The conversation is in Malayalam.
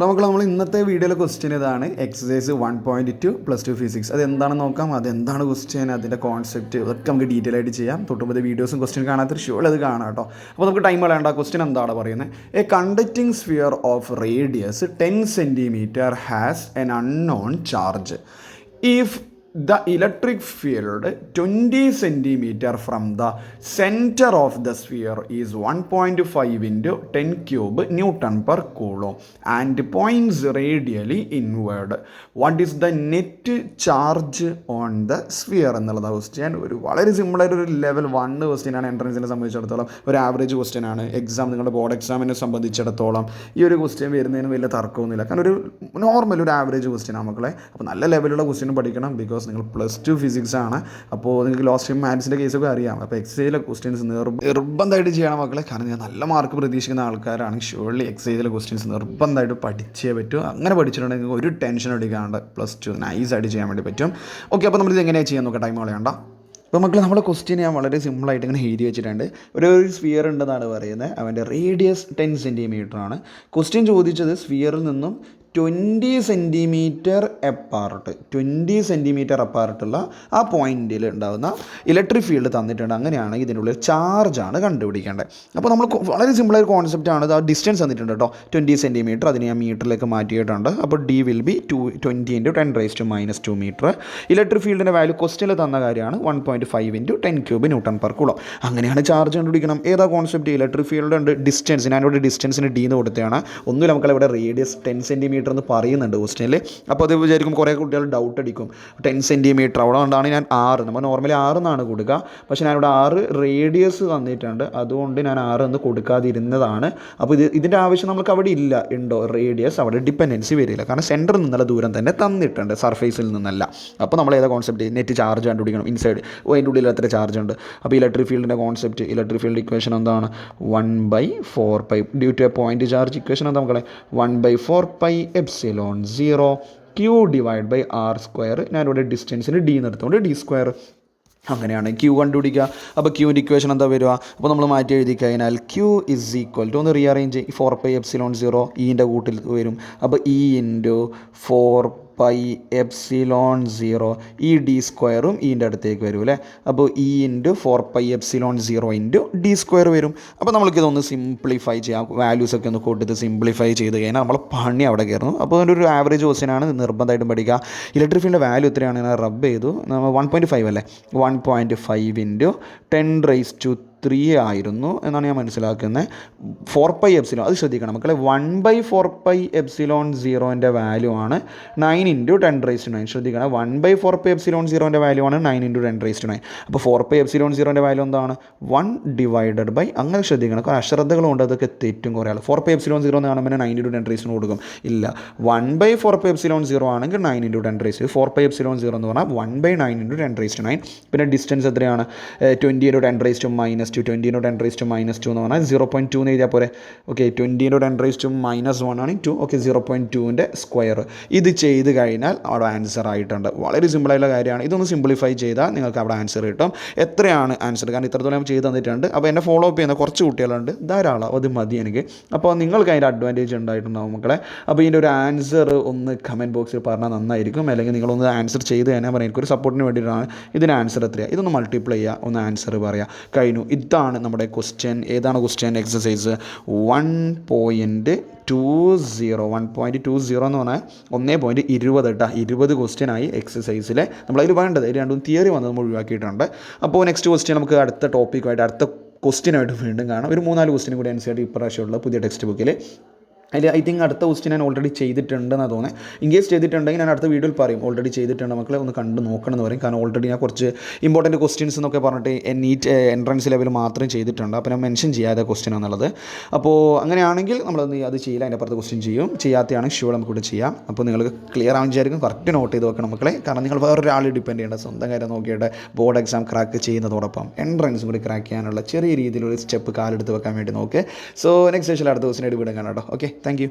അപ്പോൾ നമ്മൾ ഇന്നത്തെ വീഡിയോയിലെ ക്വസ്റ്റ്യൻ ഇതാണ്. Exercise 1.2 +2 physics. അതെന്താണെന്ന് നോക്കാം. അതെന്താണ് ക്വസ്റ്റ്യൻ, അതിൻ്റെ കോൺസെപ്റ്റ്, ഇതൊക്കെ നമുക്ക് ഡീറ്റെയിൽ ആയിട്ട് ചെയ്യാം. തൊട്ടുമ്പോൾ വീഡിയോസും ക്വസ്റ്റ്യൻ കാണാത്ത ഷുവർ അത് കാണാം കേട്ടോ. അപ്പോൾ നമുക്ക് ടൈം കളയണ്ട. ക്വസ്റ്റ്യൻ എന്താണ് പറയുന്നത്? A conducting sphere of radius 10 cm has N unknown charge. If the electric field 20 cm from the center of the sphere is 1.5 into 10 cube Newton per coulomb and points radially inward. What is the net charge on the sphere എന്നുള്ള ക്വസ്റ്റ്യൻ. ഒരു വളരെ സിമ്പിളായിട്ട് ഒരു ലെവൽ 1 ക്വസ്റ്റ്യൻ ആണ്. എൻട്രൻസിനെ സംബന്ധിച്ചിടത്തോളം ഒരു ആവറേജ് ക്വസ്റ്റ്യൻ ആണ്. എക്സാം നിങ്ങളുടെ ബോർഡ് എക്സാമിനെ സംബന്ധിച്ചിടത്തോളം ഈ ഒരു ക്വസ്റ്റ്യൻ വരുന്നതിന് വലിയ തർക്കമൊന്നുമില്ല. കാരണം ഒരു നോർമൽ ഒരു ആവറേജ് ക്വസ്റ്റ്യൻ ആണ് മക്കളെ. അപ്പോൾ നല്ല ലെവലുള്ള ക്വസ്റ്റ്യൻ പഠിക്കണം. ബിക്കോസ് നിങ്ങൾ +2 ഫിസിക്സ് ആണ്. അപ്പോൾ നിങ്ങൾക്ക് ലോസ്റ്റ് ടൈം മാത്സിൻ്റെ കേസൊക്കെ അറിയാം. അപ്പോൾ എക്സൈസിലെ ക്വസ്റ്റ്യൻസ് നിർബന്ധമായിട്ട് ചെയ്യണം മക്കളെ. കാരണം ഞാൻ നല്ല മാർക്ക് പ്രതീക്ഷിക്കുന്ന ആൾക്കാരാണ്. ഷുവർലി എക്സൈസിലെ ക്വസ്റ്റ്യൻസ് നിർബന്ധമായിട്ട് പഠിച്ചേ പറ്റൂ. അങ്ങനെ പഠിച്ചിട്ടുണ്ടെങ്കിൽ ഒരു ടെൻഷൻ എടുക്കാണ്ട് +2 നൈസായിട്ട് ചെയ്യാൻ വേണ്ടി പറ്റും. ഓക്കെ, അപ്പോൾ നമ്മളിത് എങ്ങനെയാണ് ചെയ്യാൻ നോക്കാം. ടൈം കളയണ്ട. അപ്പോൾ മക്കൾ നമ്മുടെ ക്വസ്റ്റ്യൻ ഞാൻ വളരെ സിമ്പിളായിട്ട് ഇങ്ങനെ എഴുതി വെച്ചിട്ടുണ്ട്. ഒരു സ്ഫിയർ ഉണ്ടെന്നാണ് പറയുന്നത്. അവൻ്റെ റേഡിയസ് 10 cm ആണ്. ക്വസ്റ്റ്യൻ ചോദിച്ചത് സ്ഫിയറിൽ നിന്നും 20 cm അപ്പാർട്ട് 20 cm അപ്പാർട്ടുള്ള ആ പോയിന്റിൽ ഉണ്ടാകുന്ന ഇലക്ട്രിക് ഫീൽഡ് തന്നിട്ടുണ്ട്. അങ്ങനെയാണ് ഇതിനുള്ളിൽ ചാർജാണ് കണ്ടുപിടിക്കേണ്ടത്. അപ്പോൾ നമ്മൾ വളരെ സിമ്പിളായ കോൺസെപ്റ്റാണ്. ആ ഡിസ്റ്റൻസ് തന്നിട്ടുണ്ട് കേട്ടോ, 20 cm. അതിന് ഞാൻ മീറ്ററിലേക്ക് മാറ്റിയിട്ടുണ്ട്. അപ്പോൾ D will be 20 × 10⁻⁻² metre. Electric ഫീൽഡിൻ്റെ വാല്യൂ ക്വസ്റ്റ്യനിൽ തന്ന കാര്യമാണ് 1.5 × 10 cube Newton per coulomb. അങ്ങനെയാണ് ചാർജ് കണ്ടുപിടിക്കണം. ഏതാ കോൺസെപ്റ്റ്? ഇലക്ട്രിക് ഫീൽഡ് ഉണ്ട്, ഡിസ്റ്റൻസ്. ഞാനിവിടെ ഡിസ്റ്റൻസിന് D എന്ന് കൊടുത്തതാണ്. ഒന്നുമില്ല മക്കളെ, ഇവിടെ റേഡിയസ് 10 cm എന്ന് പറയുന്നുണ്ട് ക്വസ്റ്റ്യനിൽ. അപ്പോൾ അത് വിചാരിക്കും കുറേ കുട്ടികൾ ഡൗട്ട് അടിക്കും. 10 cm അവിടെ കൊണ്ടാണ് ഞാൻ 6, നമ്മൾ നോർമലി 6 എന്നാണ് കൊടുക്കുക. പക്ഷേ ഞാനിവിടെ 6 റേഡിയസ് തന്നിട്ടുണ്ട്. അതുകൊണ്ട് ഞാൻ 6 എന്ന് കൊടുക്കാതിരുന്നതാണ്. അപ്പോൾ ഇതിൻ്റെ ആവശ്യം നമുക്ക് അവിടെ ഇല്ല. ഉണ്ടോ റേഡിയസ്? അവിടെ ഡിപ്പെൻഡൻസി വരില്ല. കാരണം സെൻറ്ററിൽ നിന്നുള്ള ദൂരം തന്നെ തന്നിട്ടുണ്ട്, സർഫേസിൽ നിന്നല്ല. അപ്പോൾ നമ്മൾ ഏതാ കോൺസെപ്റ്റ്? നെറ്റ് ചാർജ് കണ്ടുപിടിക്കണം. ഇൻസൈഡ് അതിൻ്റെ ഉള്ളിൽ എത്ര ചാർജ് ഉണ്ട്. അപ്പോൾ ഇലക്ട്രിക് ഫീൽഡിൻ്റെ കോൺസെപ്റ്റ്, ഇലക്ട്രിക് ഫീൽഡ് ഇക്വേഷൻ എന്താണ്? 1/4π due to a point charge equation എന്താ മക്കളെ? 1/4πε0 Q / r². ഞാനിവിടെ ഡിസ്റ്റൻസിന് D നിർത്തുകൊണ്ട് D². അങ്ങനെയാണ് Q കണ്ടുപിടിക്കുക. അപ്പോൾ Qൻ്റെ ഇക്വേഷൻ എന്താ വരിക? അപ്പോൾ നമ്മൾ മാറ്റി എഴുതി കഴിഞ്ഞാൽ Q = ഒന്ന് റീഅറേഞ്ച് 4πε0 ഇൻ്റെ കൂട്ടിൽ വരും. അപ്പോൾ E × 4πε0 ഈ D² ഈൻ്റെ അടുത്തേക്ക് വരും അല്ലേ. അപ്പോൾ E × 4πε0 D² വരും. അപ്പോൾ നമുക്കിതൊന്ന് സിംപ്ലിഫൈ ചെയ്യാം. വാല്യൂസൊക്കെ ഒന്ന് കൊടുത്ത് സിംപ്ലിഫൈ ചെയ്ത് കഴിഞ്ഞാൽ നമ്മൾ പണി അവിടെ കയറുന്നു. അപ്പോൾ അതിൻ്റെ ഒരു ആവറേജ് ക്വസ്റ്റ്യനാണ്, നിർബന്ധമായിട്ടും പഠിക്കുക. ഇലക്ട്രിക് ഫീൽഡിൻ്റെ വാല്യൂ എത്രയാണ്? ഞാൻ റബ്ബ് ചെയ്തു. 1.5 അല്ലേ. 1.5 × 10⁻³ ആയിരുന്നു എന്നാണ് ഞാൻ മനസ്സിലാക്കുന്നത്. 4πε അത് ശ്രദ്ധിക്കണം മക്കളെ. 1/4πε0ൻ്റെ വാല്യൂ ആണ് 9 × 10⁻⁹. ശ്രദ്ധിക്കണം, 1/4πε0ൻ്റെ വാല്യൂ ആണ് 9 × 10⁻⁹. അപ്പോൾ 4πε0ൻ്റെ വാല്യൂ എന്താണ്? 1/, അങ്ങനെ ശ്രദ്ധിക്കണം. കുറേ അശ്രദ്ധകളുണ്ട്, അതൊക്കെ തെറ്റും കുറേ ആൾ. 4πε0 എന്ന് കാണുമ്പോൾ 9 × 10⁻⁹ കൊടുക്കും. ഇല്ല, 1/4πε0 ആണെങ്കിൽ 9 × 10⁻⁹. 4πε0 എന്ന് പറഞ്ഞാൽ 1/9 × 10⁻⁹. പിന്നെ ഡിസ്റ്റൻസ് എത്രയാണ്? 20 × 10⁻⁻². 20 × 10⁻² എന്ന് പറഞ്ഞാൽ 0.2 എന്ന് എഴുതിയാൽ പോരെ. ഓക്കെ, 20 × 10⁻1 ആണ് 2. ഓക്കെ, 0.2ൻ്റെ സ്ക്വയർ. ഇത് ചെയ്ത് കഴിഞ്ഞാൽ അവിടെ ആൻസർ ആയിട്ടുണ്ട്. വളരെ സിമ്പിളായിട്ടുള്ള കാര്യമാണ്. ഇതൊന്ന് സിംപ്ലിഫൈ ചെയ്താൽ നിങ്ങൾക്ക് അവിടെ ആൻസർ കിട്ടും. എത്രയാണ് ആൻസർ? കാരണം ഇത്രത്തോളം ഞാൻ ചെയ്ത് തന്നിട്ടുണ്ട്. അപ്പോൾ എന്നെ ഫോളോ അപ്പ് ചെയ്യുന്ന കുറച്ച് കുട്ടികളുണ്ട്, ധാരാളം, അത് മതി എനിക്ക്. അപ്പോൾ നിങ്ങൾക്ക് അതിൻ്റെ അഡ്വാൻറ്റേജ് ഉണ്ടായിട്ടുണ്ടാവും മക്കളെ. അപ്പോൾ ഇതിൻ്റെ ഒരു ആൻസർ ഒന്ന് കമൻറ്റ് ബോക്സിൽ പറഞ്ഞാൽ നന്നായിരിക്കും. അല്ലെങ്കിൽ നിങ്ങളൊന്ന് ആൻസർ ചെയ്ത് കഴിഞ്ഞാൽ പറയാം, എനിക്കൊരു സപ്പോർട്ടിന് വേണ്ടിയിട്ടാണ്. ഇതിന് ആൻസർ എത്രയാണ്? ഇതൊന്ന് മൾട്ടിപ്ലൈ ചെയ്യുക, ഒന്ന് ആൻസർ പറയുക, കഴിഞ്ഞു. ഇതാണ് നമ്മുടെ ക്വസ്റ്റ്യൻ. ഏതാണ് ക്വസ്റ്റ്യൻ? എക്സസൈസ് 1.20 എന്ന് പറഞ്ഞാൽ 1.20 കേട്ടോ. 20 ക്വസ്റ്റ്യനായി എക്സസൈസിൽ. നമ്മളതിൽ വേണ്ടത് രണ്ടും തിയറി വന്നത് നമ്മൾ ഒഴിവാക്കിയിട്ടുണ്ട്. അപ്പോൾ നെക്സ്റ്റ് ക്വസ്റ്റ്യൻ നമുക്ക് അടുത്ത ടോപ്പിക്കുമായിട്ട് അടുത്ത ക്വസ്റ്റ്യനായിട്ട് വീണ്ടും കാണാം. ഒരു 3-4 ക്വസ്റ്റ്യൻ കൂടി NCERT ഇപ്രാവശ്യമുള്ള പുതിയ ടെക്സ്റ്റ് ബുക്കിൽ. അതിൽ ഐ തിങ്ക് അടുത്ത ക്വസ്റ്റ്യൻ ഞാൻ ഓൾറെഡി ചെയ്തിട്ടുണ്ടെന്നാണ് തോന്നുന്നത്. ഇൻകേസ് ചെയ്തിട്ടുണ്ടെങ്കിൽ ഞാൻ അടുത്ത വീഡിയോയിൽ പറയും ഓൾറെഡി ചെയ്തിട്ടുണ്ട് മക്കളെ, ഒന്ന് കണ്ട് നോക്കണം എന്ന് പറയും. കാരണം ഓൾറെഡി ഞാൻ കുറച്ച് ഇമ്പോർട്ടൻറ്റ് ക്വസ്റ്റ്യൻസ് എന്നൊക്കെ പറഞ്ഞിട്ട് നീറ്റ് എൻട്രൻസ് ലെവൽ മാത്രം ചെയ്തിട്ടുണ്ട്. അപ്പോൾ ഞാൻ മെൻഷൻ ചെയ്യാതെ ക്വസ്റ്റ്യൻ എന്നുള്ളത്. അപ്പോൾ അങ്ങനെയാണെങ്കിൽ നമ്മളൊന്ന് അത് ചെയ്യില്ല, അതിൻ്റെ അപ്പുറത്ത് ക്വസ്റ്റ്യൻ ചെയ്യും. ചെയ്യാത്തയാണെങ്കിൽ ഷുവർ നമുക്കിവിടെ ചെയ്യാം. അപ്പോൾ നിങ്ങൾക്ക് ക്ലിയർ ആവാൻ വിചാരിക്കും. കറക്റ്റ് നോട്ട് ചെയ്ത് വെക്കണം മക്കളെ. കാരണം നിങ്ങൾ വേറൊരാൾ ഡിപ്പെൻഡ് ചെയ്യേണ്ട, സ്വന്തം കാര്യം നോക്കിയിട്ട് ബോർഡ് എക്സാം ക്രാക്ക് ചെയ്യുന്നതോടൊപ്പം എൻട്രൻസും കൂടി ക്രാക്ക് ചെയ്യാനുള്ള ചെറിയ രീതിയിലൊരു സ്റ്റെപ്പ് കാലെടുത്ത് വെക്കാൻ വേണ്ടി നോക്ക്. സോ നെക്സ്റ്റ് സെഷനിൽ അടുത്ത ക്വസ്റ്റ്യനായിട്ട് വീണ്ടും കാണാം കേട്ടോ. Okay, thank you.